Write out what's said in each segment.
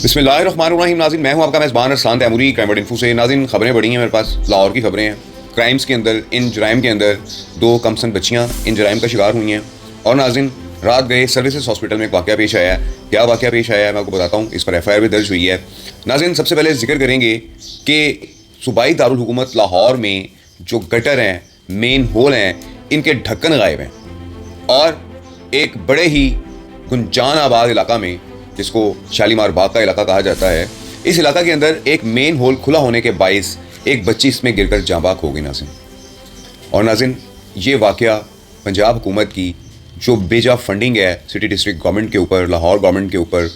बिस्मिल्लाहिर्रहमानिर्रहीम। नाज़रीन, मैं हूं आपका मेज़बान अरसलान तैमूरी क्राइम इन्फो से। नाज़रीन, खबरें बड़ी हैं मेरे पास, लाहौर की खबरें हैं। क्राइम्स के अंदर, इन जराइम के अंदर दो कमसन बच्चियां इन जराइम का शिकार हुई हैं। और नाज़रीन, रात गए सर्विसेज हॉस्पिटल में एक वाक़या पेश आया है। क्या वाक़या पेश आया है मैं आपको बताता हूँ। इस पर FIR भी दर्ज हुई है। नाज़रीन, सबसे पहले जिक्र करेंगे कि सूबाई दारुल हुकूमत लाहौर में जो गटर हैं, मेन होल हैं, इनके ढक्कन गायब हैं। और एक बड़े ही गुंजान आबाद इलाका में, जिसको शालीमार बाग का इलाका कहा जाता है, इस इलाका के अंदर एक मेन होल खुला होने के बाइस एक बच्ची इसमें गिरकर जाँ बाक हो गई नाज़रीन। और नाज़रीन, ये वाक़या पंजाब हुकूमत की जो बेजा फंडिंग है सिटी डिस्ट्रिक्ट गवर्नमेंट के ऊपर, लाहौर गवर्नमेंट के ऊपर,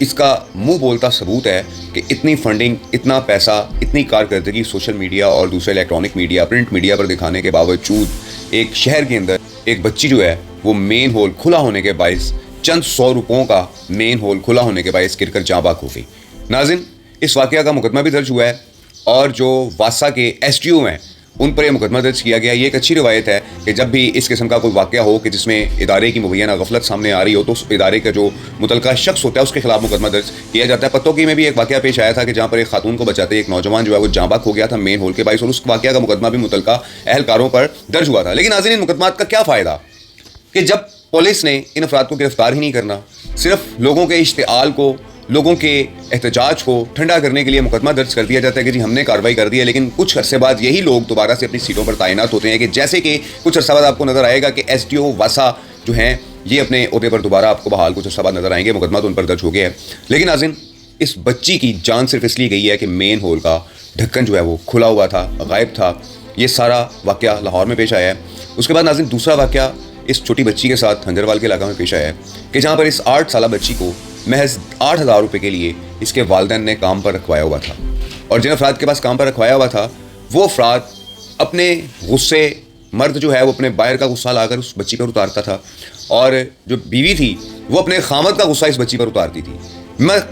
इसका मुंह बोलता सबूत है कि इतनी फंडिंग, इतना पैसा, इतनी कारकर्दगी सोशल मीडिया और दूसरे इलेक्ट्रॉनिक मीडिया, प्रिंट मीडिया पर दिखाने के बावजूद एक शहर के अंदर एक बच्ची जो है वो मेन होल खुला होने के बाइस, चंद 100 रुपयों का मेन होल खुला होने के बाइस गिरकर जाँ बाक हो गई। नाज़रीन, इस वाक़या का मुकदमा भी दर्ज हुआ है और जो वासा के SDO हैं उन पर यह मुकदमा दर्ज किया गया। ये एक अच्छी रवायत है कि जब भी इस किस्म का कोई वाक़या हो कि जिसमें इदारे की मुबैना गफलत सामने आ रही हो, तो उस इदारे का जो मुतलका शख्स होता है उसके खिलाफ मुकदमा दर्ज किया जाता है। पत्तों की में भी एक वाक़या पेश आया था कि जहाँ पर एक खातून को बचाते एक नौजवान जो है वो जाँ बाक हो गया था मेन होल के बाइस, और उस वाक़या का मुकदमा भी मुतलका अहलकारों पर दर्ज हुआ था। लेकिन नाज़रीन, इन मुकदमात का क्या फ़ायदा कि जब पुलिस ने इन अफराद को गिरफ्तार ही नहीं करना, सिर्फ लोगों के इश्तिआल को, लोगों के एहतजाज को ठंडा करने के लिए मुकदमा दर्ज कर दिया जाता है कि जी हमने कार्रवाई कर दी है। लेकिन कुछ अरसे बाद यही लोग दोबारा से अपनी सीटों पर तैनात होते हैं कि जैसे कि कुछ अरसा बाद आपको नज़र आएगा कि SDO वासा जो हैं ये अपने ओहदे पर दोबारा आपको बहाल कुछ अरसा बाद नज़र आएंगे। मुकदमा तो उन पर दर्ज हो गया है। लेकिन नाज़रीन, इस बच्ची की जान सिर्फ इसलिए गई है कि मेन होल का ढक्कन जो है वो खुला हुआ था, गायब था। ये सारा वाक़या लाहौर में पेश आया है। उसके बाद नाज़रीन, दूसरा वाक़या इस छोटी बच्ची के साथ हंजरवाल के इलाका में पेश आया है कि जहाँ पर इस 8 साला बच्ची को महज 8,000 रुपये के लिए इसके वालिदैन ने काम पर रखवाया हुआ था। और जिन अफराद के पास काम पर रखवाया हुआ था वो अफराद अपने गुस्से, मर्द जो है वो अपने बाहर का गुस्सा लाकर उस बच्ची पर उतारता था, और जो बीवी थी वो अपने खामद का गुस्सा इस बच्ची पर उतारती थी।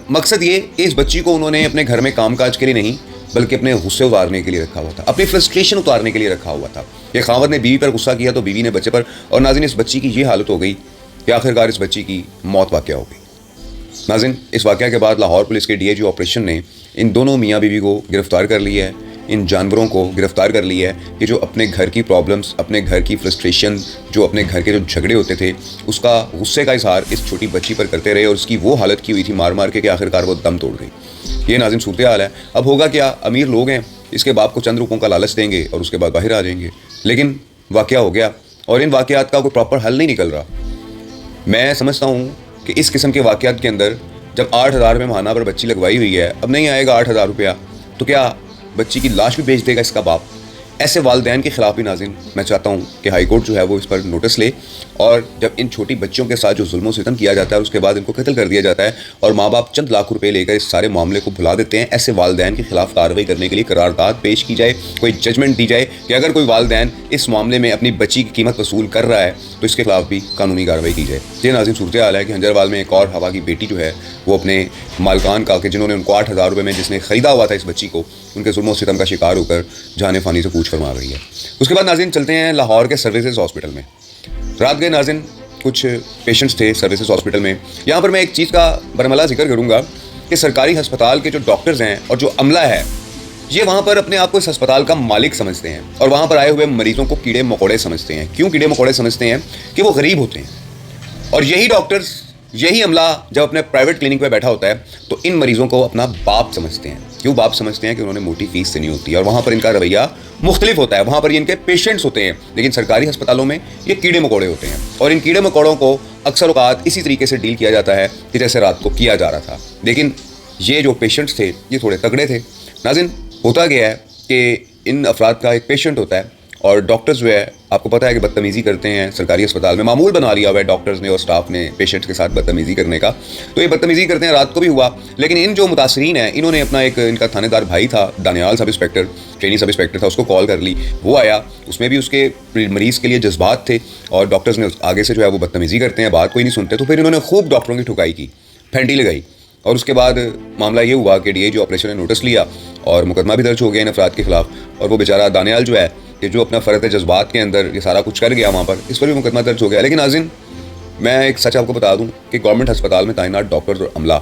मकसद ये कि इस बच्ची को उन्होंने अपने घर में कामकाज के लिए नहीं बल्कि अपने गुस्से उतारने के लिए रखा हुआ था, अपनी फ्रस्ट्रेशन उतारने के लिए रखा हुआ था। ये खामद ने बीवी पर गुस्सा किया तो बीवी ने बच्चे पर। और नाज़रीन, इस बच्ची की ये हालत हो गई कि आखिरकार इस बच्ची की मौत वाक़या हो गई। नाज़रीन, इस वाक़या के बाद लाहौर पुलिस के DIG ऑपरेशन ने इन दोनों मियाँ बीवी को गिरफ़्तार कर लिया है, इन जानवरों को गिरफ़्तार कर लिया है कि जो अपने घर की प्रॉब्लम्स, अपने घर की फ्रस्ट्रेशन, जो अपने घर के जो झगड़े होते थे उसका गुस्से का इजहार इस छोटी बच्ची पर करते रहे, और उसकी वो हालत की हुई थी मार मार के कि आखिरकार वो दम तोड़ गई। ये नाज़रीन सूरत हाल है। अब होगा क्या, अमीर लोग हैं, इसके बाप को चंद रुपयों का लालच देंगे और उसके बाद बाहर आ जाएंगे। लेकिन वाक़या हो गया और इन वाक़यात का कोई प्रॉपर हल नहीं निकल रहा। मैं समझता हूँ कि इस किस्म के वाक़यात के अंदर जब 8,000 रुपये महाना पर बच्ची लगवाई हुई है, अब नहीं आएगा 8,000 रुपया, तो क्या बच्ची की लाश भी बेच देगा इसका बाप? ऐसे वालिदैन के ख़िलाफ़ भी नाज़रीन मैं चाहता हूँ कि हाई कोर्ट जो है वो इस पर नोटिस ले, और जब इन छोटी बच्चियों के साथ जो जुल्म सितम किया जाता है उसके बाद इनको कत्ल कर दिया जाता है और माँ बाप चंद लाख रुपए लेकर इस सारे मामले को भुला देते हैं, ऐसे वालिदैन के ख़िलाफ़ कार्रवाई करने के लिए करारदाद पेश की जाए, कोई जजमेंट दी जाए कि अगर कोई वालिदैन इस मामले में अपनी बच्ची की कीमत वसूल कर रहा है तो इसके खिलाफ भी कानूनी कार्रवाई की जाए। ये नाज़रीन सूरत हाल है कि हंजरवाल में एक और हवा की बेटी जो है वो अपने मालकान का, कि जिन्होंने उनको 8,000 रुपये में जिसने ख़रीदा हुआ था इस बच्ची को, उनके जुल्म सितम का शिकार होकर जाने फ़ानी से कूच फरमा गई है। उसके बाद नाज़रीन चलते हैं लाहौर के सर्विसेज हॉस्पिटल में। रात गए नाज़रीन, कुछ पेशेंट्स थे सर्विसेज हॉस्पिटल में। यहाँ पर मैं एक चीज़ का बरमला जिक्र करूँगा कि सरकारी हस्पताल के जो डॉक्टर्स हैं और जो अमला है, ये वहाँ पर अपने आप को इस अस्पताल का मालिक समझते हैं और वहाँ पर आए हुए मरीज़ों को कीड़े मकोड़े समझते हैं। क्यों कीड़े मकोड़े समझते हैं? कि वो गरीब होते हैं। और यही डॉक्टर्स, यही अमला जब अपने प्राइवेट क्लिनिक पे बैठा होता है तो इन मरीज़ों को अपना बाप समझते हैं। क्यों बाप समझते हैं? कि उन्होंने मोटी फीस देनी होती है और वहाँ पर इनका रवैया मुख्तलिफ होता है। वहाँ पर ये इनके पेशेंट्स होते हैं, लेकिन सरकारी अस्पतालों में ये कीड़े मकोड़े होते हैं, और इन कीड़े मकोड़ों को अक्सर औक़ात इसी तरीके से डील किया जाता है कि जैसे रात को किया जा रहा था। लेकिन ये जो पेशेंट्स थे ये थोड़े तगड़े थे। नाज़रीन, होता गया है कि इन अफराद का एक पेशेंट होता है और डॉक्टर्स जो है आपको पता है कि बदतमीज़ी करते हैं। सरकारी अस्पताल में मामूल बना लिया हुआ है डॉक्टर्स ने और स्टाफ ने पेशेंट्स के साथ बदतमीज़ी करने का। तो ये बदतमीज़ी करते हैं, रात को भी हुआ। लेकिन इन जो मुतासरीन हैं इन्होंने अपना एक, इनका थानेदार भाई था, Daniyal sub inspector, trainee sub inspector था, उसको कॉल कर ली। वो आया, उसमें भी उसके मरीज़ के लिए जज्बात थे और डॉक्टर्स ने आगे से जो है वो बदतमीज़ी करते हैं, बात कोई नहीं सुनते। तो फिर इन्होंने खूब डॉक्टरों की ठुकाई की, फेंटी लगाई, और उसके बाद मामला ये हुआ कि DIG ऑपरेशन ने नोटिस लिया और मुकदमा भी दर्ज हो गया इन अफराद के खिलाफ। और वो बेचारा दानियाल जो है कि जो अपना फ़र्द जज्बात के अंदर ये सारा कुछ कर गया वहाँ पर, इस पर भी मुकदमा दर्ज हो गया। लेकिन नाज़रीन, मैं एक सच आपको बता दूं कि गवर्नमेंट अस्पताल में तैनात डॉक्टर और अमला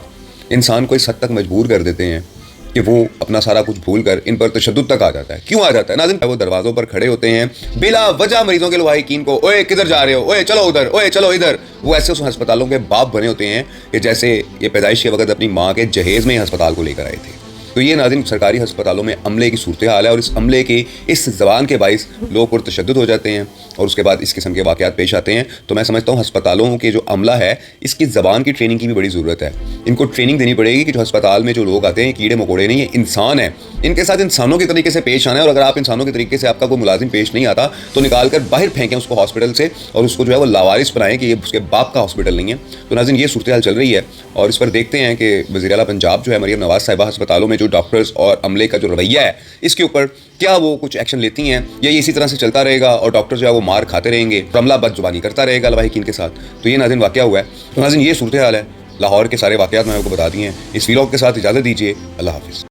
इंसान को इस हद तक मजबूर कर देते हैं कि वो अपना सारा कुछ भूल कर इन पर तशद्दुद तक आ जाता है। क्यों आ जाता है नाज़रीन? वो दरवाज़ों पर खड़े होते हैं बिला वजह मरीजों के लवाहिकीन को, ओए किधर जा रहे हो, ओए चलो उधर, ओए चलो इधर। वो ऐसे उस अस्पतालों के बाप बने होते हैं कि जैसे ये पैदाइश के वक्त अपनी माँ के जहेज़ में ही अस्पताल को लेकर आए थे। तो ये नाज़रीन सरकारी अस्पतालों में अमले की सूरत हाल है, और इस अमले की इस ज़बान के बाइस लोग पुरतशद्दुद हो जाते हैं और उसके बाद इस किस्म के वाक़यात पेश आते हैं। तो मैं समझता हूँ अस्पतालों के जो अमला है इसकी ज़बान की ट्रेनिंग की भी बड़ी ज़रूरत है। इनको ट्रेनिंग देनी पड़ेगी कि जो अस्पताल में जो लोग आते हैं कीड़े मकोड़े नहीं, ये इंसान है, इनके साथ इंसानों के तरीके से पेश आना है। और अगर आप इंसानों के तरीके से आपका कोई मुलाजिम पेश नहीं आता तो निकाल कर बाहर फेंकें उसको हॉस्पिटल से, और उसको जो है वो लावारिस बनाएं कि ये उसके बाप का हॉस्पिटल नहीं है। तो नाज़रीन ये सूरत हाल चल रही है, और इस पर देखते हैं कि वज़ीर आला पंजाब जो है मरियम नवाज़ साहिबा अस्पतालों में जो डॉक्टर्स और अमले का जो रवैया है इसके ऊपर क्या वो कुछ एक्शन लेती हैं, या ये इसी तरह से चलता रहेगा और डॉक्टर जो है वो मार खाते रहेंगे, अमला बदजुबानी करता रहेगा लवाहिकीन के साथ। तो ये नाज़रीन वाक़या हुआ है। तो नाज़रीन ये सूरत हाल है, लाहौर के सारे वाक़यात मैंने आपको बता दिए हैं। इस वीलॉग के साथ इजाज़त दीजिए, अल्लाह हाफ़िज़।